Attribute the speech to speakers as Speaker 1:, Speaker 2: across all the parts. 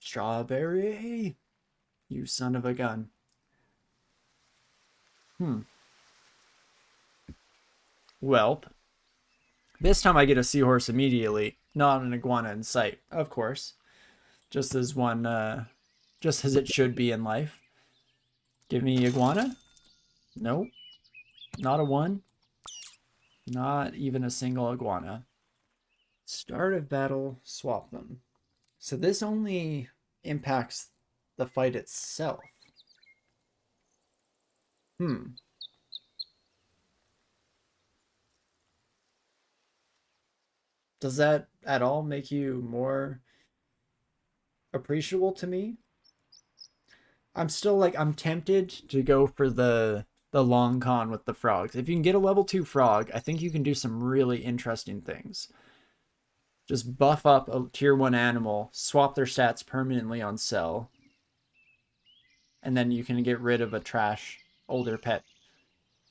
Speaker 1: Strawberry! You son of a gun. Welp. This time I get a seahorse immediately, not an iguana in sight, of course. Just as just as it should be in life. Give me iguana? Nope. Not a one. Not even a single iguana. Start of battle, swap them. So this only impacts the fight itself. Does that at all make you more appreciable to me? I'm still like, I'm tempted to go for the long con with the frogs. If you can get a level 2 frog, I think you can do some really interesting things. Just buff up a tier 1 animal, swap their stats permanently on cell, and then you can get rid of a trash older pet.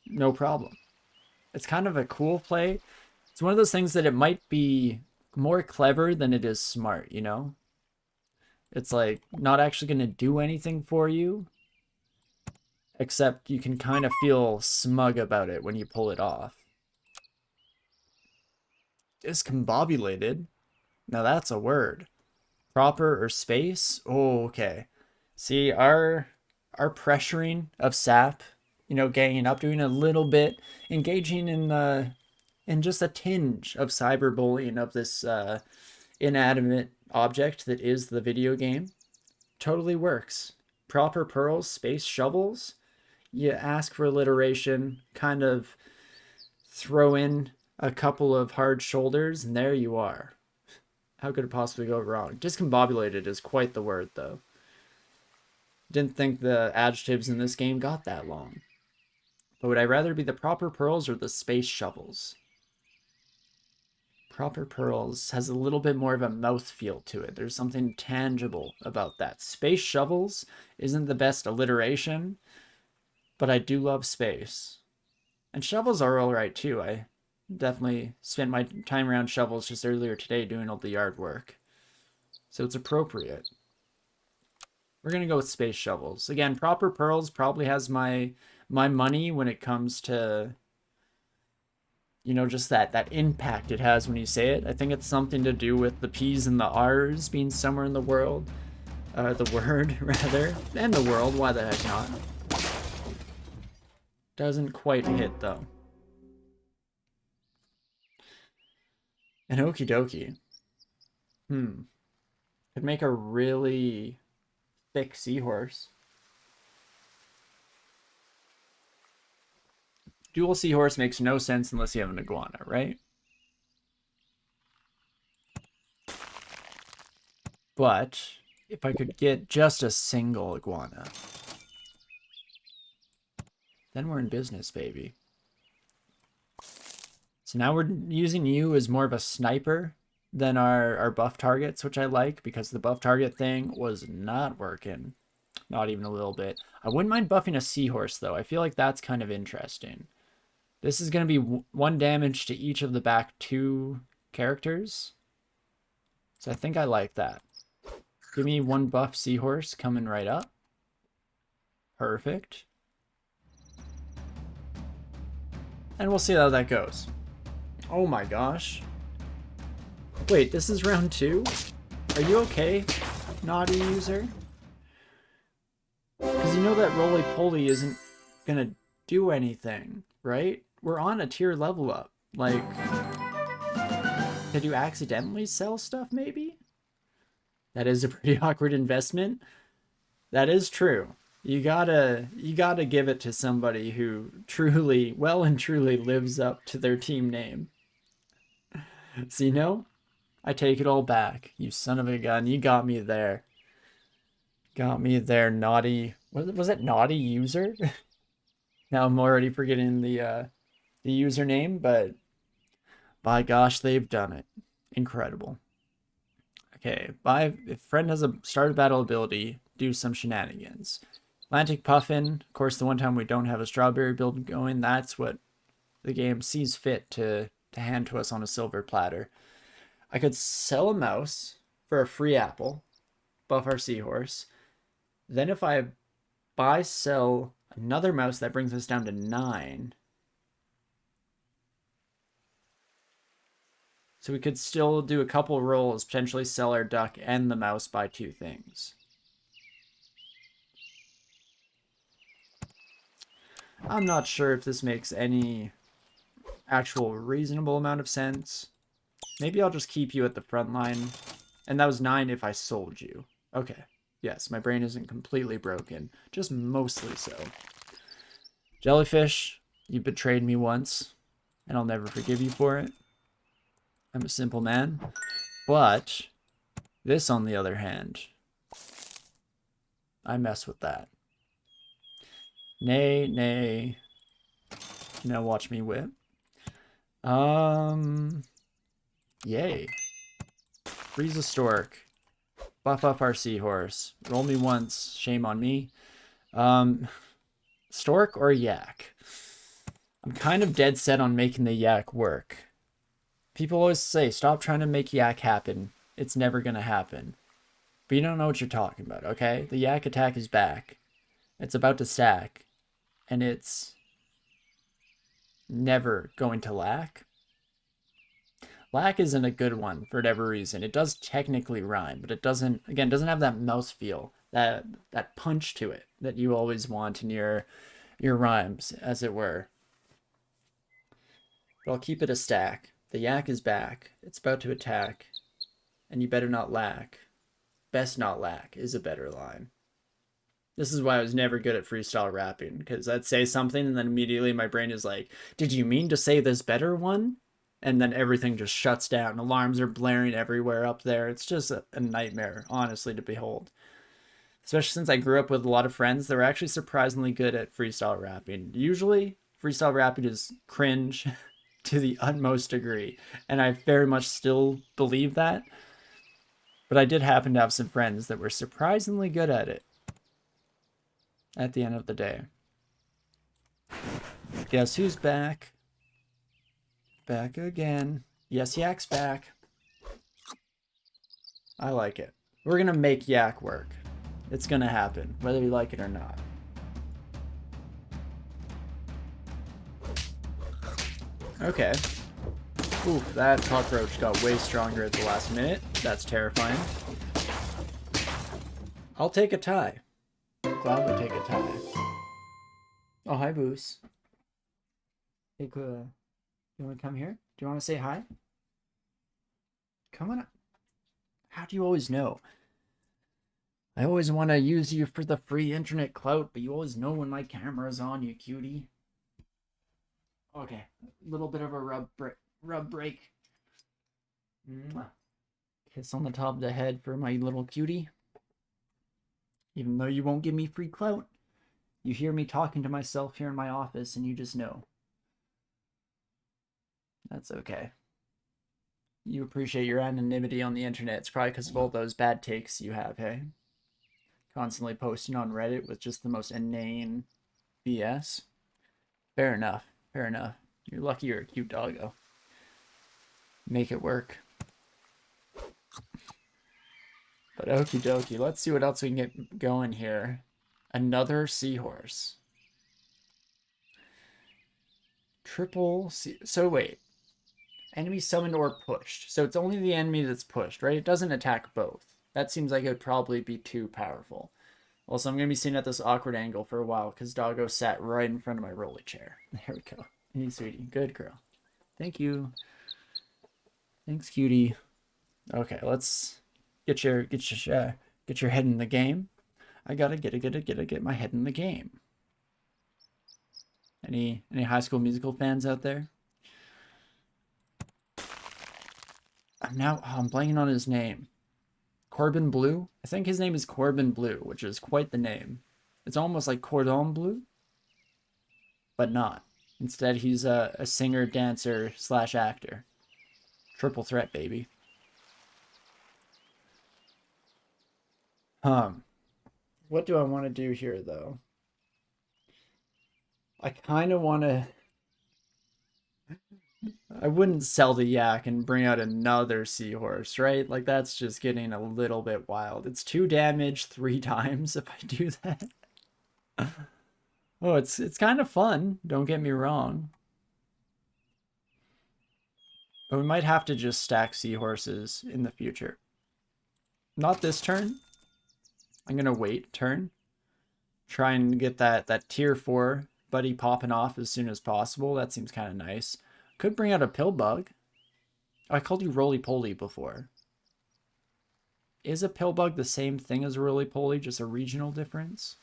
Speaker 1: No problem. It's kind of a cool play. It's one of those things that it might be more clever than it is smart, you know? It's like not actually going to do anything for you, except you can kind of feel smug about it when you pull it off. Discombobulated? Now that's a word. Proper or space? Oh, okay. See, our pressuring of sap, you know, ganging up, doing a little bit, engaging in just a tinge of cyberbullying of this inanimate object that is the video game, totally works. Proper pearls, space shovels. You ask for alliteration, kind of throw in a couple of hard shoulders, and there you are. How could it possibly go wrong? Discombobulated is quite the word, though. Didn't think the adjectives in this game got that long. But would I rather be the proper pearls or the space shovels? Proper pearls has a little bit more of a mouthfeel to it. There's something tangible about that. Space shovels isn't the best alliteration, but I do love space. And shovels are alright too. I definitely spent my time around shovels just earlier today doing all the yard work. So it's appropriate. We're going to go with space shovels. Again, proper pearls probably has my money when it comes to, you know, just that impact it has when you say it. I think it's something to do with the P's and the R's being somewhere in the world. The word, rather. And the world, why the heck not? Doesn't quite hit, though. And okie dokie. Could make a really thick seahorse. Dual seahorse makes no sense unless you have an iguana, right? But if I could get just a single iguana, then we're in business, baby. So now we're using you as more of a sniper than our buff targets, which I like because the buff target thing was not working. Not even a little bit. I wouldn't mind buffing a seahorse, though. I feel like that's kind of interesting. This is going to be 1 damage to each of the back 2 characters. So I think I like that. Give me 1 buff seahorse coming right up. Perfect. And we'll see how that goes. Oh my gosh. Wait, this is round 2? Are you okay, naughty user? Because you know that roly-poly isn't gonna do anything, right? We're on a tier level up. Like, did you accidentally sell stuff, maybe? That is a pretty awkward investment. That is true. You gotta give it to somebody who truly, well and truly lives up to their team name. So, you know, I take it all back. You son of a gun. You got me there. Got me there, naughty. Was it naughty user? Now I'm already forgetting the username, but by gosh, they've done it. Incredible. Okay, if friend has a start of battle ability, do some shenanigans. Atlantic Puffin, of course, the one time we don't have a strawberry build going, that's what the game sees fit to hand to us on a silver platter. I could sell a mouse for a free apple. buff our seahorse. Then if I buy, sell another mouse, that brings us down to 9. So we could still do a couple rolls, potentially sell our duck and the mouse, buy 2 things. I'm not sure if this makes any actual reasonable amount of sense. Maybe I'll just keep you at the front line. And that was 9 if I sold you. Okay. Yes, my brain isn't completely broken. Just mostly so. Jellyfish, you betrayed me once. And I'll never forgive you for it. I'm a simple man. But this, on the other hand, I mess with that. Nay, nay. Now watch me whip. Yay. Freeze a stork. Buff up our seahorse. Roll me once. Shame on me. Stork or yak? I'm kind of dead set on making the yak work. People always say, stop trying to make yak happen. It's never going to happen. But you don't know what you're talking about, okay? The yak attack is back. It's about to stack. And it's never going to lack. Lack isn't a good one for whatever reason. It does technically rhyme, but it doesn't, again, doesn't have that mouse feel, that punch to it that you always want in your rhymes, as it were. But I'll keep it a stack. The yak is back. It's about to attack. And you better not lack. Best not lack is a better line. This is why I was never good at freestyle rapping, because I'd say something and then immediately my brain is like, did you mean to say this better one? And then everything just shuts down. Alarms are blaring everywhere up there. It's just a nightmare, honestly, to behold. Especially since I grew up with a lot of friends that were actually surprisingly good at freestyle rapping. Usually, freestyle rapping is cringe to the utmost degree. And I very much still believe that. But I did happen to have some friends that were surprisingly good at it. At the end of the day. Guess who's back? Back again. Yes, Yak's back. I like it. We're going to make Yak work. It's going to happen, whether you like it or not. Okay. Ooh, that cockroach got way stronger at the last minute. That's terrifying. I'll take a tie. Gladly take a tie. Oh, hi, Boos. Hey, you want to come here? Do you want to say hi? Come on up. How do you always know? I always want to use you for the free internet clout, but you always know when my camera's on, you cutie. Okay, a little bit of a rub break. Mwah. Kiss on the top of the head for my little cutie. Even though you won't give me free clout, you hear me talking to myself here in my office and you just know. That's okay. You appreciate your anonymity on the internet. It's probably because of all those bad takes you have, hey? Constantly posting on Reddit with just the most inane BS. Fair enough. Fair enough. You're lucky you're a cute doggo. Make it work. But okie dokie, let's see what else we can get going here. Another seahorse. Triple C. So wait. Enemy summoned or pushed. So it's only the enemy that's pushed, right? It doesn't attack both. That seems like it would probably be too powerful. Also, I'm going to be sitting at this awkward angle for a while because Doggo sat right in front of my rolly chair. There we go. Hey, sweetie. Good girl. Thank you. Thanks, cutie. Okay, let's get your head in the game. I gotta get my head in the game. Any High School Musical fans out there? I'm blanking on his name. Corbin Bleu? I think his name is Corbin Bleu, which is quite the name. It's almost like Cordon Bleu, but not. Instead, he's a singer, dancer, / actor. Triple threat, baby. What do I want to do here, though? I kind of want to... I wouldn't sell the yak and bring out another seahorse, right? Like that's just getting a little bit wild. It's 2 damage 3 times if I do that. Oh, it's kind of fun, don't get me wrong. But we might have to just stack seahorses in the future. Not this turn. I'm gonna wait turn. Try and get that tier 4 buddy popping off as soon as possible. That seems kind of nice. Could bring out a pill bug. Oh, I called you roly-poly before. Is a pill bug the same thing as a roly-poly, just a regional difference?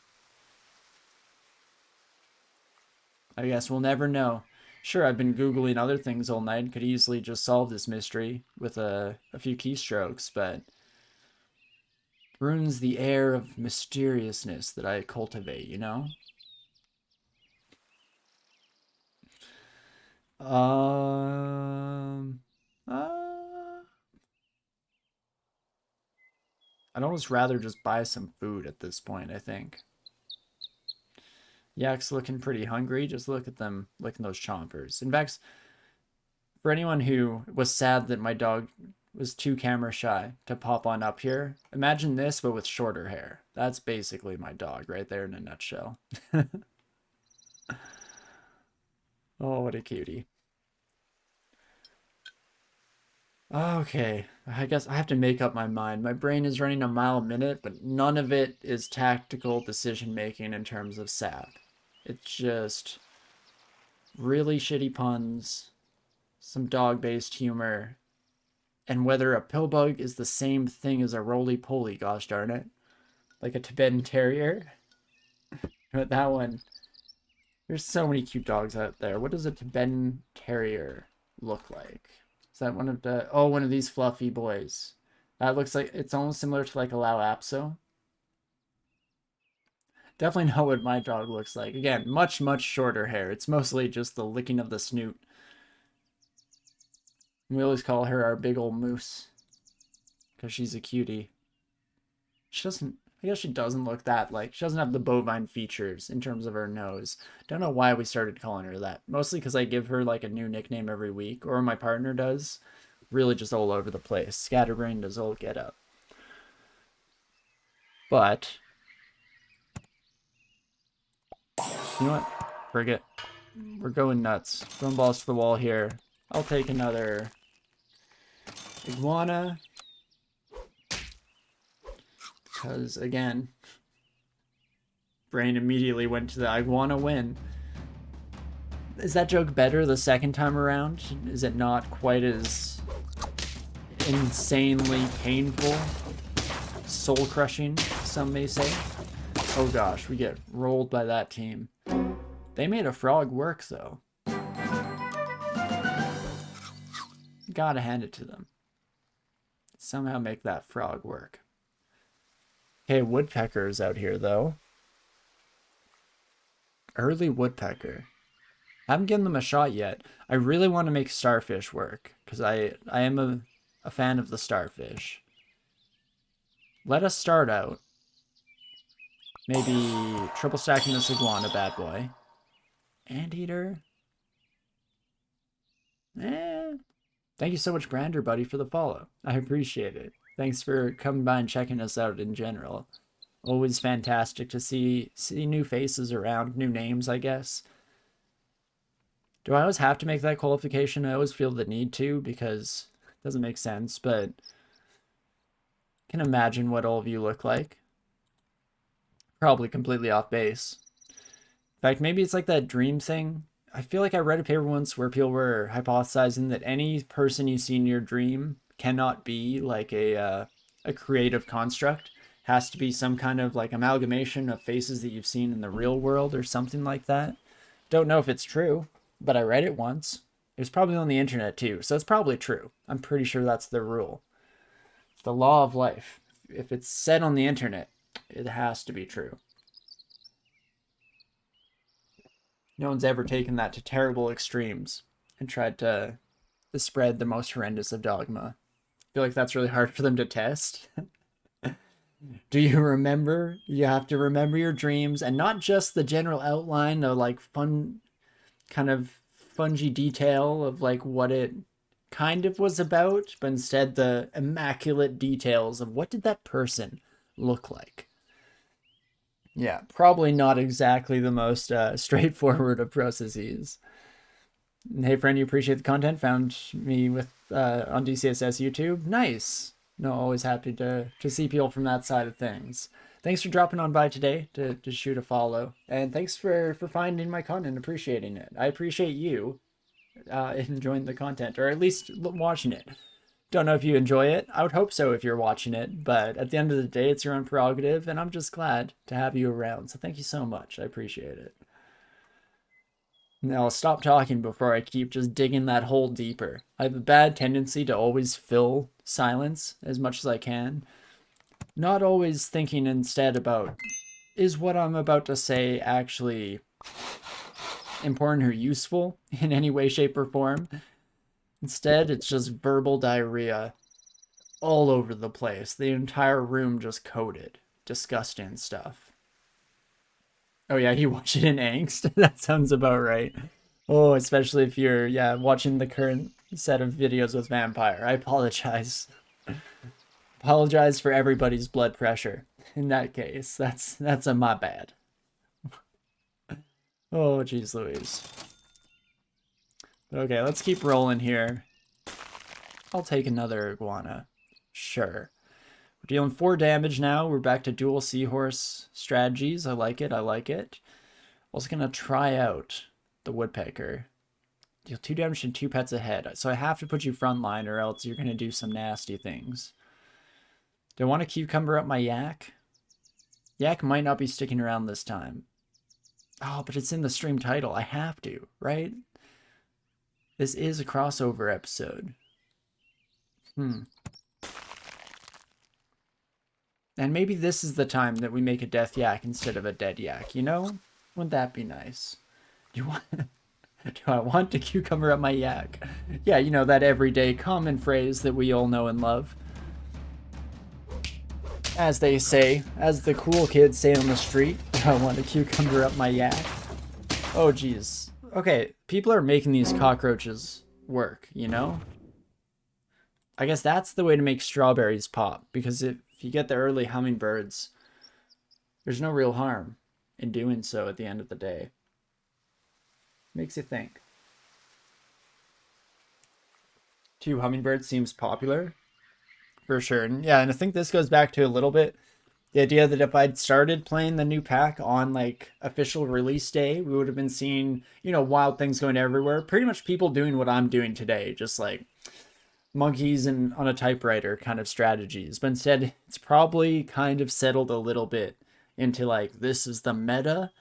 Speaker 1: I guess we'll never know. Sure, I've been Googling other things all night. Could easily just solve this mystery with a few keystrokes, but ruins the air of mysteriousness that I cultivate, you know? Um, I'd almost rather just buy some food at this point, I think. Yak's looking pretty hungry. Just look at them licking those chompers. In fact, for anyone who was sad that my dog was too camera shy to pop on up here, imagine this, but with shorter hair. That's basically my dog right there in a nutshell. Oh, what a cutie. Okay, I guess I have to make up my mind. My brain is running a mile a minute, but none of it is tactical decision making in terms of sap. It's just really shitty puns, some dog-based humor, and whether a pill bug is the same thing as a roly-poly, gosh darn it. Like a Tibetan Terrier. But that one, there's so many cute dogs out there. What does a Tibetan Terrier look like? Is that one of the, oh, one of these fluffy boys? That looks like, it's almost similar to like a Lao Apso. Definitely know what my dog looks like. Again, much, much shorter hair. It's mostly just the licking of the snoot. We always call her our big old moose. Because she's a cutie. She doesn't, I guess she doesn't look that like, she doesn't have the bovine features in terms of her nose. Don't know why we started calling her that. Mostly because I give her like a new nickname every week, or my partner does. Really just all over the place. Scatterbrained as all get up. But, you know what? Forget. We're going nuts. Throwing balls to the wall here. I'll take another iguana. Because, again, brain immediately went to the iguana win. Is that joke better the second time around? Is it not quite as insanely painful? Soul-crushing, some may say. Oh gosh, we get rolled by that team. They made a frog work, though. Gotta hand it to them. Somehow make that frog work. Okay, woodpeckers out here, though. Early woodpecker. I haven't given them a shot yet. I really want to make starfish work, because I am a fan of the starfish. Let us start out. Maybe triple stacking this iguana bad boy. Anteater. Thank you so much, Brander, buddy, for the follow. I appreciate it. Thanks for coming by and checking us out in general. Always fantastic to see new faces around, new names, I guess. Do I always have to make that qualification? I always feel the need to because it doesn't make sense, but I can imagine what all of you look like. Probably completely off base. In fact, maybe it's like that dream thing. I feel like I read a paper once where people were hypothesizing that any person you see in your dream cannot be like a creative construct. Has to be some kind of like amalgamation of faces that you've seen in the real world or something like that. Don't know if it's true, but I read it once. It was probably on the internet too, so it's probably true. I'm pretty sure that's the rule. It's the law of life. If it's said on the internet, it has to be true. No one's ever taken that to terrible extremes and tried to spread the most horrendous of dogma. I feel like that's really hard for them to test. Do you remember? You have to remember your dreams and not just the general outline of like fun kind of fungy detail of like what it kind of was about, but instead the immaculate details of what did that person look like. Yeah, probably not exactly the most straightforward of processes. Hey friend, you appreciate the content? Found me with on DCSS YouTube. Nice. No, always happy to see people from that side of things. Thanks for dropping on by today to shoot a follow, and thanks for finding my content, appreciating it. I appreciate you enjoying the content, or at least watching it. Don't know if you enjoy it. I would hope so if you're watching it, but at the end of the day, it's your own prerogative, and I'm just glad to have you around. So thank you so much. I appreciate it. Now I'll stop talking before I keep just digging that hole deeper. I have a bad tendency to always fill silence as much as I can. Not always thinking instead about, is what I'm about to say actually important or useful in any way, shape, or form? Instead, it's just verbal diarrhea all over the place. The entire room just coated. Disgusting stuff. Oh yeah, you watch it in angst? That sounds about right. Oh, especially if you're, yeah, watching the current set of videos with Vampire. I apologize. Apologize for everybody's blood pressure. In that case, that's a my bad. Oh, jeez Louise. Okay, let's keep rolling here. I'll take another iguana. Sure. We're dealing 4 damage now. We're back to dual seahorse strategies. I like it. I like it. Also gonna try out the woodpecker. Deal 2 damage and 2 pets ahead. So I have to put you frontline or else you're gonna do some nasty things. Do I want to cucumber up my yak? Yak might not be sticking around this time. Oh, but it's in the stream title. I have to, right? This is a crossover episode. And maybe this is the time that we make a death yak instead of a dead yak, you know? Wouldn't that be nice? Do I want to cucumber up my yak? Yeah, you know, that everyday common phrase that we all know and love. As they say, as the cool kids say on the street, I want to cucumber up my yak. Oh, geez. Okay, people are making these cockroaches work, you know? I guess that's the way to make strawberries pop, because if you get the early hummingbirds, there's no real harm in doing so at the end of the day. Makes you think. 2 hummingbirds seems popular. For sure. And yeah, and I think this goes back to a little bit the idea that if I'd started playing the new pack on like official release day, we would have been seeing, you know, wild things going everywhere. Pretty much people doing what I'm doing today, just like monkeys and on a typewriter kind of strategies. But instead, it's probably kind of settled a little bit into like, this is the meta,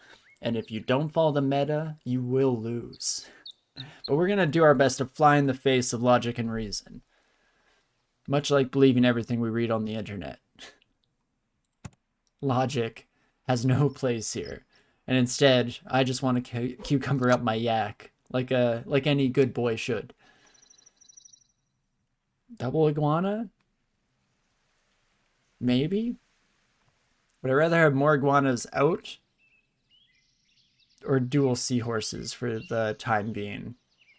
Speaker 1: and if you don't follow the meta, you will lose. But we're going to do our best to fly in the face of logic and reason. Much like believing everything we read on the internet. Logic has no place here. And instead, I just want to cucumber up my yak like any good boy should. Double iguana? Maybe? Would I rather have more iguanas out? Or dual seahorses for the time being?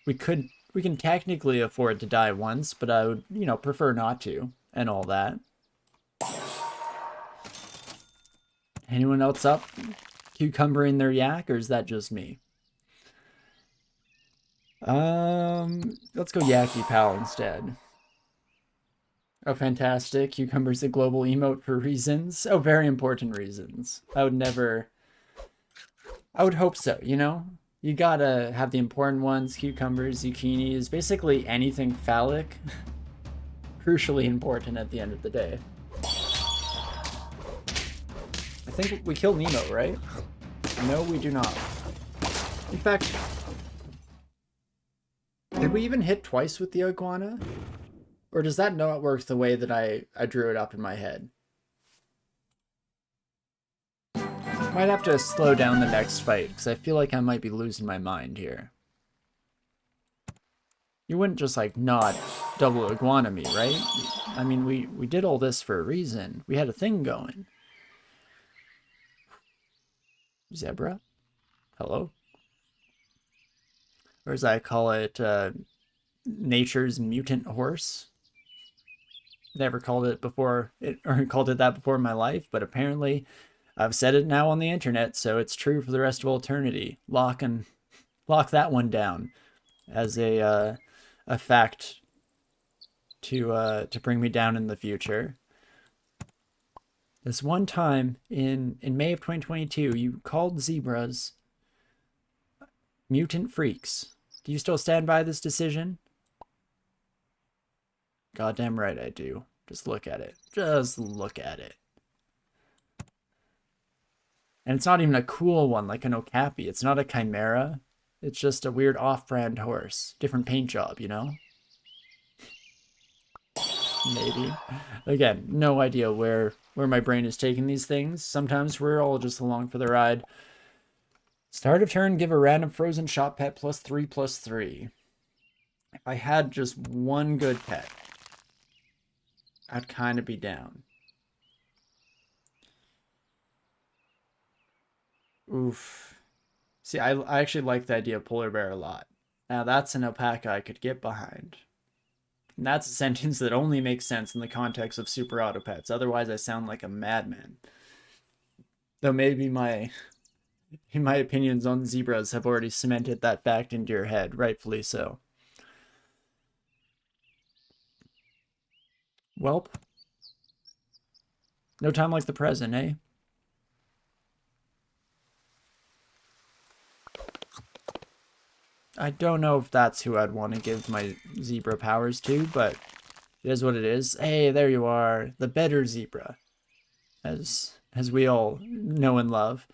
Speaker 1: We can technically afford to die once, but I would, you know, prefer not to, and all that. Anyone else up cucumbering their yak, or is that just me? Let's go Yaki Pal instead. Oh, fantastic. Cucumber's a global emote for reasons. Oh, very important reasons. I would hope so, you know? You gotta have the important ones, cucumbers, zucchinis, basically anything phallic. Crucially important at the end of the day. I think we killed Nemo, right? No, we do not. In fact, did we even hit twice with the iguana? Or does that not work the way that I drew it up in my head? Might have to slow down the next fight, because I feel like I might be losing my mind here. You wouldn't just, like, not double iguana me, right? I mean, we did all this for a reason. We had a thing going. Zebra? Hello? or as I call it, nature's mutant horse. Never called it before, or called it that before in my life, but apparently I've said it now on the internet, so it's true for the rest of eternity. Lock that one down as a fact to bring me down in the future. This one time in May of 2022, you called zebras mutant freaks. Do you still stand by this decision? Goddamn right I do. Just look at it. Just look at it. And it's not even a cool one like an okapi. It's not a chimera. It's just a weird off-brand horse. Different paint job, you know? Maybe. Again, no idea where my brain is taking these things. Sometimes we're all just along for the ride. Start of turn, give a random frozen shop pet +3/+3. If I had just one good pet, I'd kind of be down. Oof. See, I actually like the idea of polar bear a lot. Now that's an alpaca I could get behind. And that's a sentence that only makes sense in the context of super auto pets. Otherwise, I sound like a madman. Though maybe my opinions on zebras have already cemented that fact into your head, rightfully so. Welp. No time like the present, eh? I don't know if that's who I'd want to give my zebra powers to, but it is what it is. Hey, there you are, the better zebra. As we all know and love.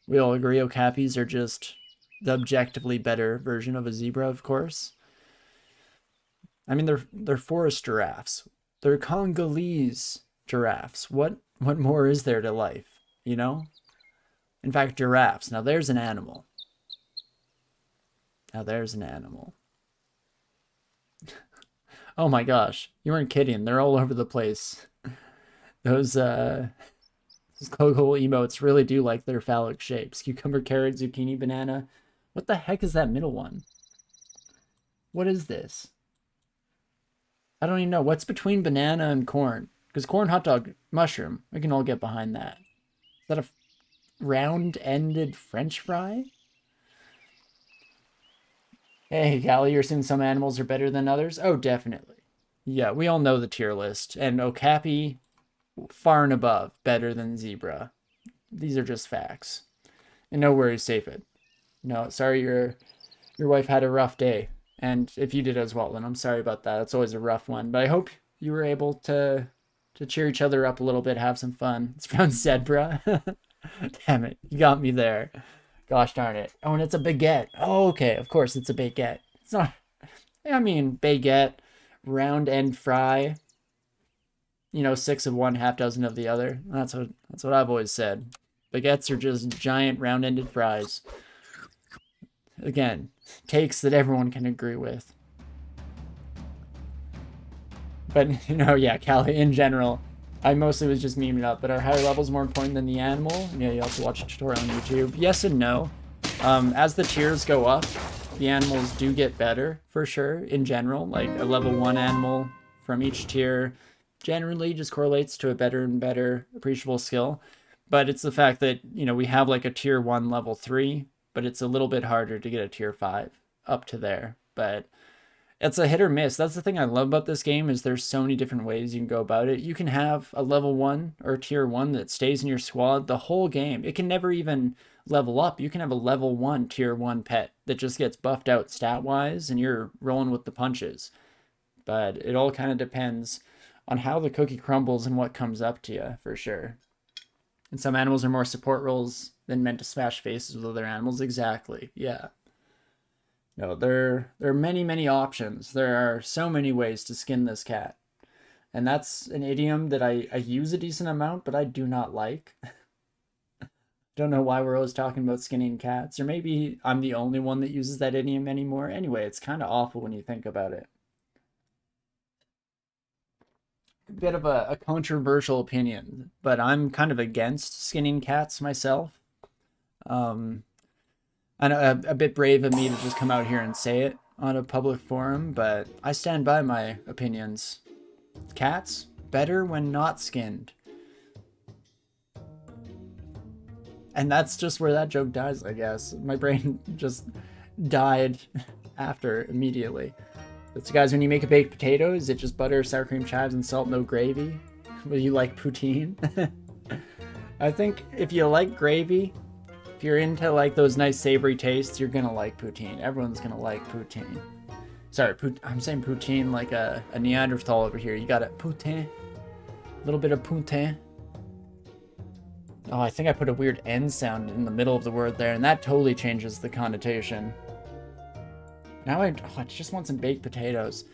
Speaker 1: We all agree okapis are just the objectively better version of a zebra, of course. I mean, they're forest giraffes. They're Congolese giraffes. What more is there to life, you know? In fact, giraffes. Now there's an animal. Now there's an animal. Oh my gosh, you weren't kidding. They're all over the place. Those local emotes really do like their phallic shapes. Cucumber, carrot, zucchini, banana. What the heck is that middle one? What is this? I don't even know. What's between banana and corn? Because corn, hot dog, mushroom. We can all get behind that. Is that a round-ended French fry? Hey, Callie, you're saying some animals are better than others? Oh, definitely. Yeah, we all know the tier list. And okapi, far and above, better than zebra. These are just facts. And no worries, safe it. No, sorry your wife had a rough day. And if you did as well, then I'm sorry about that. It's always a rough one. But I hope you were able to cheer each other up a little bit, have some fun. It's from Zebra. Damn it, you got me there. Gosh darn it. Oh, and it's a baguette. Oh, okay, of course it's a baguette. It's not, I mean, baguette, round end fry. You know, 6 of one, half dozen of the other. That's what I've always said. Baguettes are just giant round-ended fries. Again, takes that everyone can agree with. But, you know, yeah, Callie, in general, I mostly was just memeing up, but are higher levels more important than the animal? Yeah, you also watch a tutorial on YouTube. Yes and no. As the tiers go up, the animals do get better, for sure, in general. Like, a level 1 animal from each tier generally just correlates to a better and better appreciable skill. But it's the fact that, you know, we have like a tier 1 level 3, but it's a little bit harder to get a tier 5 up to there. But it's a hit or miss. That's the thing I love about this game, is there's so many different ways you can go about it. You can have a level 1 or tier 1 that stays in your squad the whole game. It can never even level up. You can have a level 1 tier 1 pet that just gets buffed out stat-wise, and you're rolling with the punches. But it all kind of depends on how the cookie crumbles and what comes up to you, for sure. And some animals are more support roles than meant to smash faces with other animals. Exactly, yeah. No, there are many, many options. There are so many ways to skin this cat. And that's an idiom that I use a decent amount, but I do not like. Don't know why we're always talking about skinning cats. Or maybe I'm the only one that uses that idiom anymore. Anyway, it's kind of awful when you think about it. A bit of a controversial opinion, but I'm kind of against skinning cats myself. I I know a bit brave of me to just come out here and say it on a public forum, but I stand by my opinions. Cats, better when not skinned. And that's just where that joke dies, I guess. My brain just died after immediately. But so guys, when you make a baked potato, is it just butter, sour cream, chives, and salt, no gravy? Will you like poutine? I think if you like gravy, if you're into like those nice savory tastes, you're gonna like poutine. Everyone's gonna like poutine. Sorry, I'm saying poutine like a Neanderthal over here. You got it, poutine. A little bit of poutine. Oh, I think I put a weird N sound in the middle of the word there, and that totally changes the connotation. Now I just want some baked potatoes.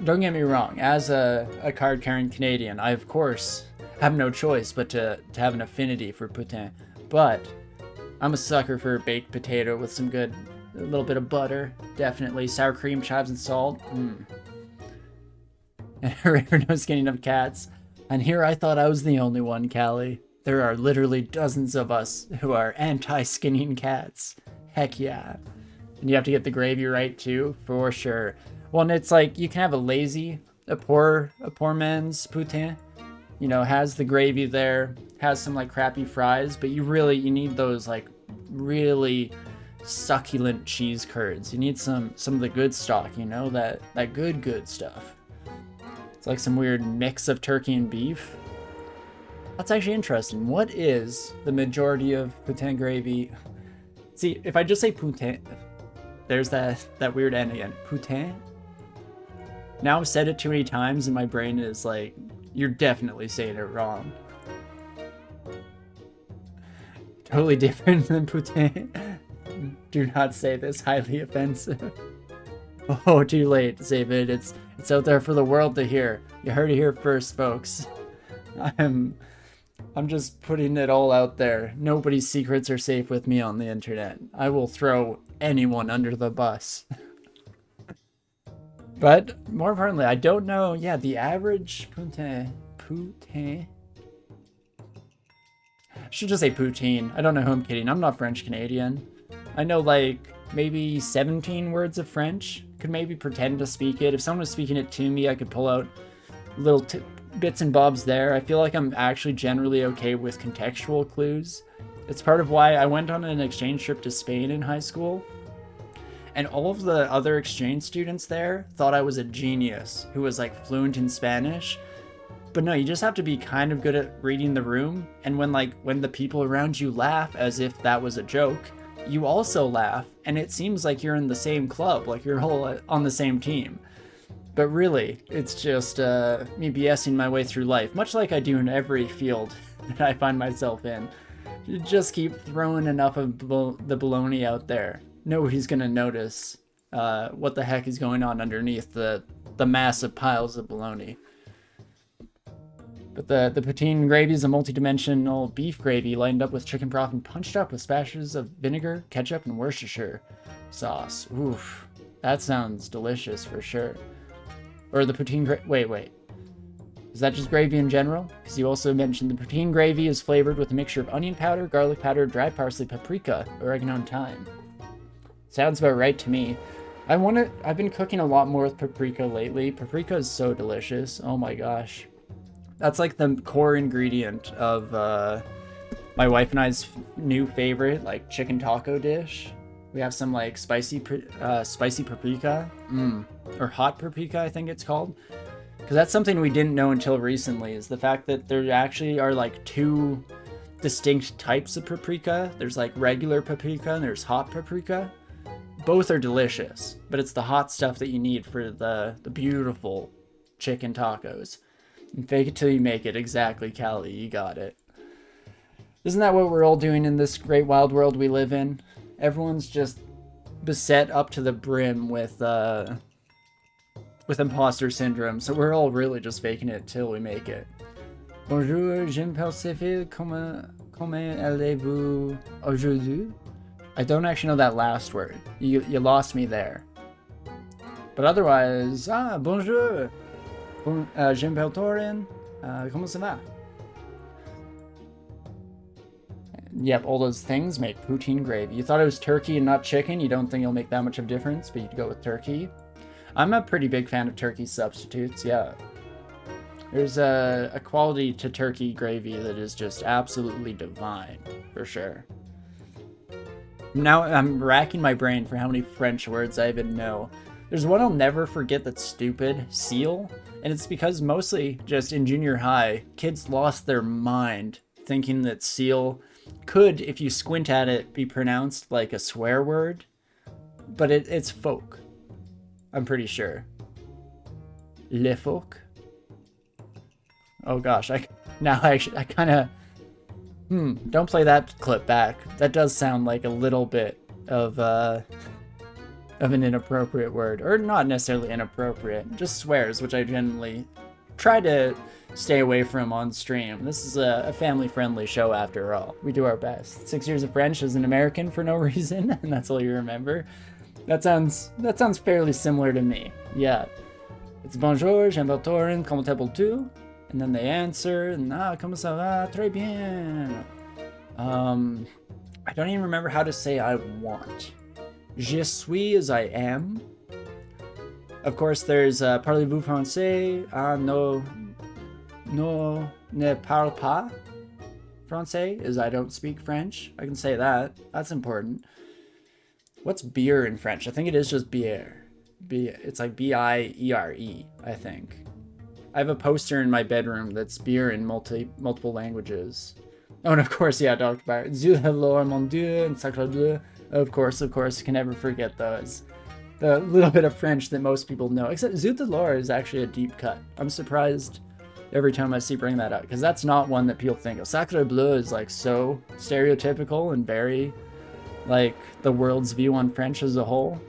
Speaker 1: Don't get me wrong, as a card-carrying Canadian, I of course have no choice but to have an affinity for poutine. But I'm a sucker for a baked potato with some a little bit of butter, definitely. Sour cream, chives, and salt. River no skinning of cats. And here I thought I was the only one, Callie. There are literally dozens of us who are anti-skinning cats. Heck yeah. And you have to get the gravy right too, for sure. Well, and it's like, you can have a poor man's poutine. You know, has the gravy there, has some like crappy fries, but you need those like really succulent cheese curds. You need some of the good stock, you know, that good stuff. It's like some weird mix of turkey and beef. That's actually interesting. What is the majority of poutine gravy? See, if I just say poutine, there's that weird N again. Poutine? Now I've said it too many times and my brain is like, you're definitely saying it wrong. Totally different than poutine. Do not say this, highly offensive. Oh, too late, David. It's out there for the world to hear. You heard it here first, folks. I'm just putting it all out there. Nobody's secrets are safe with me on the internet. I will throw anyone under the bus. But more importantly, I don't know. Yeah, the average poutine. I should just say poutine. I don't know who I'm kidding. I'm not French Canadian. I know like maybe 17 words of French. Could maybe pretend to speak it. If someone was speaking it to me, I could pull out little bits and bobs there. I feel like I'm actually generally okay with contextual clues. It's part of why I went on an exchange trip to Spain in high school. And all of the other exchange students there thought I was a genius who was like fluent in Spanish. But no, you just have to be kind of good at reading the room. And when the people around you laugh as if that was a joke, you also laugh. And it seems like you're in the same club, like you're all on the same team. But really, it's just me BSing my way through life, much like I do in every field that I find myself in. You just keep throwing enough of the baloney out there. Nobody's gonna notice what the heck is going on underneath the massive piles of baloney. But the poutine gravy is a multi-dimensional beef gravy lined up with chicken broth and punched up with splashes of vinegar, ketchup, and Worcestershire sauce. Oof, that sounds delicious for sure. Or the poutine wait. Is that just gravy in general? Because you also mentioned the poutine gravy is flavored with a mixture of onion powder, garlic powder, dry parsley, paprika, oregano, and thyme. Sounds about right to me. I've been cooking a lot more with paprika lately. Paprika is so delicious. Oh my gosh. That's like the core ingredient of my wife and I's new favorite, like chicken taco dish. We have some like spicy paprika, or hot paprika, I think it's called. Because that's something we didn't know until recently, is the fact that there actually are like two distinct types of paprika. There's like regular paprika and there's hot paprika. Both are delicious, but it's the hot stuff that you need for the beautiful chicken tacos. And fake it till you make it. Exactly, Callie, you got it. Isn't that what we're all doing in this great wild world we live in? Everyone's just beset up to the brim with imposter syndrome, so we're all really just faking it till we make it. Bonjour, je m'appelle Céphile, comment allez-vous aujourd'hui? I don't actually know that last word. You lost me there. But otherwise, bonjour, je m'appelle Torin, comment ça va? Yep, all those things make poutine gravy. You thought it was turkey and not chicken? You don't think it'll make that much of a difference, but you'd go with turkey? I'm a pretty big fan of turkey substitutes, yeah. There's a quality to turkey gravy that is just absolutely divine, for sure. Now I'm racking my brain for how many French words I even know. There's one I'll never forget that's stupid, seal, and it's because mostly just in junior high, kids lost their mind thinking that seal could, if you squint at it, be pronounced like a swear word, but it's folk. I'm pretty sure. Le folk? Oh gosh, I kind of... don't play that clip back. That does sound like a little bit of an inappropriate word. Or not necessarily inappropriate, just swears, which I generally try to stay away from on stream. This is a family-friendly show after all. We do our best. 6 years of French as an American for no reason, and that's all you remember. That sounds fairly similar to me. Yeah. It's bonjour, j'aime Torin, comment allez-vous? And then they answer, and comment ça va? Très bien. I don't even remember how to say I want. Je suis as I am. Of course, there's parlez-vous français? No, ne parle pas français, is I don't speak French. I can say that. That's important. What's beer in French? I think it is just bière. It's like B-I-E-R-E, I think. I have a poster in my bedroom that's beer in multiple languages. Oh, and of course, yeah, Dr. Byron. Zut alors, mon Dieu, and sacre bleu. Of course, you can never forget those. The little bit of French that most people know. Except Zut alors is actually a deep cut. I'm surprised every time I see bring that up, because that's not one that people think of. Sacre bleu is like so stereotypical and very like the world's view on French as a whole.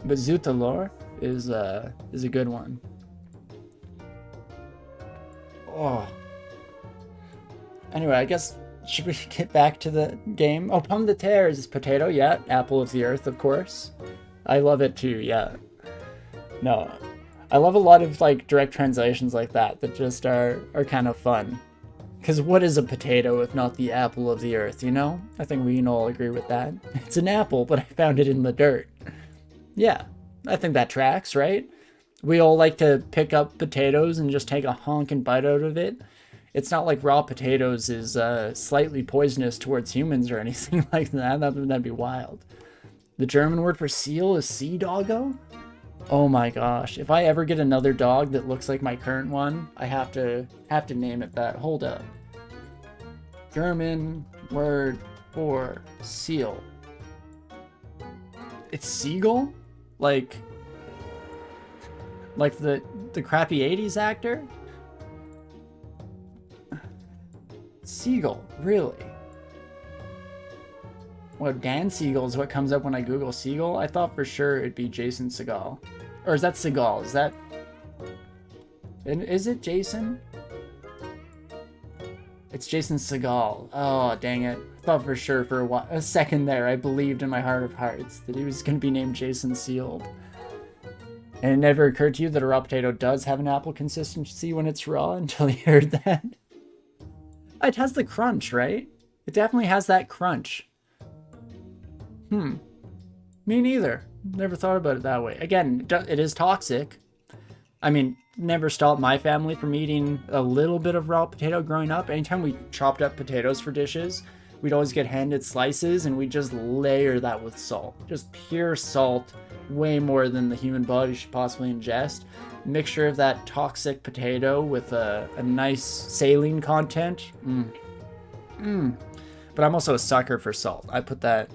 Speaker 1: But Zut alors is a good one. Oh. Anyway, I guess, should we get back to the game? Oh, pomme de terre is potato, yeah. Apple of the earth, of course. I love it too, yeah. No, I love a lot of like direct translations like that just are kind of fun. Because what is a potato if not the apple of the earth, you know? I think we can all agree with that. It's an apple, but I found it in the dirt. Yeah, I think that tracks, right? We all like to pick up potatoes and just take a honking bite out of it. It's not like raw potatoes is slightly poisonous towards humans or anything like that. That'd be wild. The German word for seal is sea doggo? Oh my gosh. If I ever get another dog that looks like my current one, I have to name it that. Hold up. German word for seal. It's seagull? Like the crappy 80s actor? Seagull, really? Well, Dan Siegel is what comes up when I Google Seagull. I thought for sure it'd be Jason Segal. Or is that Seagal? Is that... Is it Jason? It's Jason Segal. Oh, dang it. I thought for sure for a second there, I believed in my heart of hearts that he was going to be named Jason Sealed. And it never occurred to you that a raw potato does have an apple consistency when it's raw until you heard that? It has the crunch, right? It definitely has that crunch. Me neither. Never thought about it that way. Again, it is toxic. I mean, never stopped my family from eating a little bit of raw potato growing up. Anytime we chopped up potatoes for dishes, we'd always get handed slices and we'd just layer that with salt. Just pure salt, way more than the human body should possibly ingest. Mixture of that toxic potato with a nice saline content. But I'm also a sucker for salt. I put that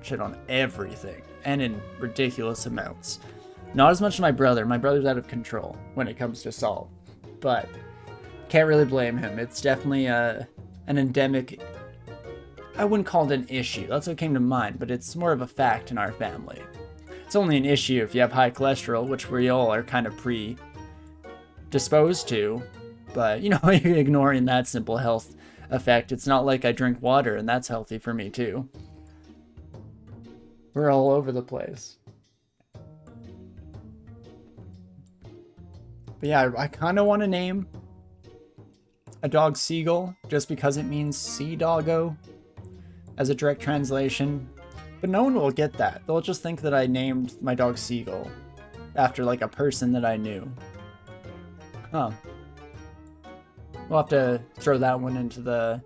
Speaker 1: shit on everything, and in ridiculous amounts. Not as much as my brother. My brother's out of control when it comes to salt, but can't really blame him. It's definitely an endemic. I wouldn't call it an issue. That's what came to mind, but it's more of a fact in our family. It's only an issue if you have high cholesterol, which we all are kind of predisposed to. But, you know, ignoring that simple health effect, it's not like I drink water, and that's healthy for me too. We're all over the place. But yeah, I kind of want to name a dog Seagull, just because it means sea doggo. as a direct translation, but no one will get that. They'll just think that I named my dog Seagull after like a person that I knew. Huh. We'll have to throw that one into the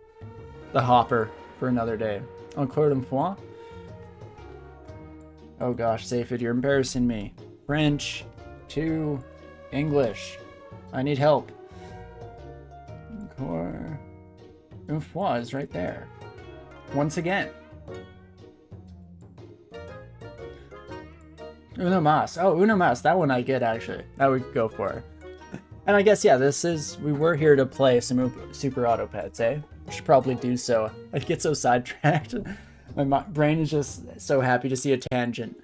Speaker 1: hopper for another day. Encore une fois. Oh gosh, Safid, you're embarrassing me. French to English. I need help. Encore une fois is right there. Once again. Uno mas. Oh, uno mas. That one I get, actually. That would go for. And I guess, yeah, we were here to play some Super Auto Pets, eh? We should probably do so. I get so sidetracked. My brain is just so happy to see a tangent.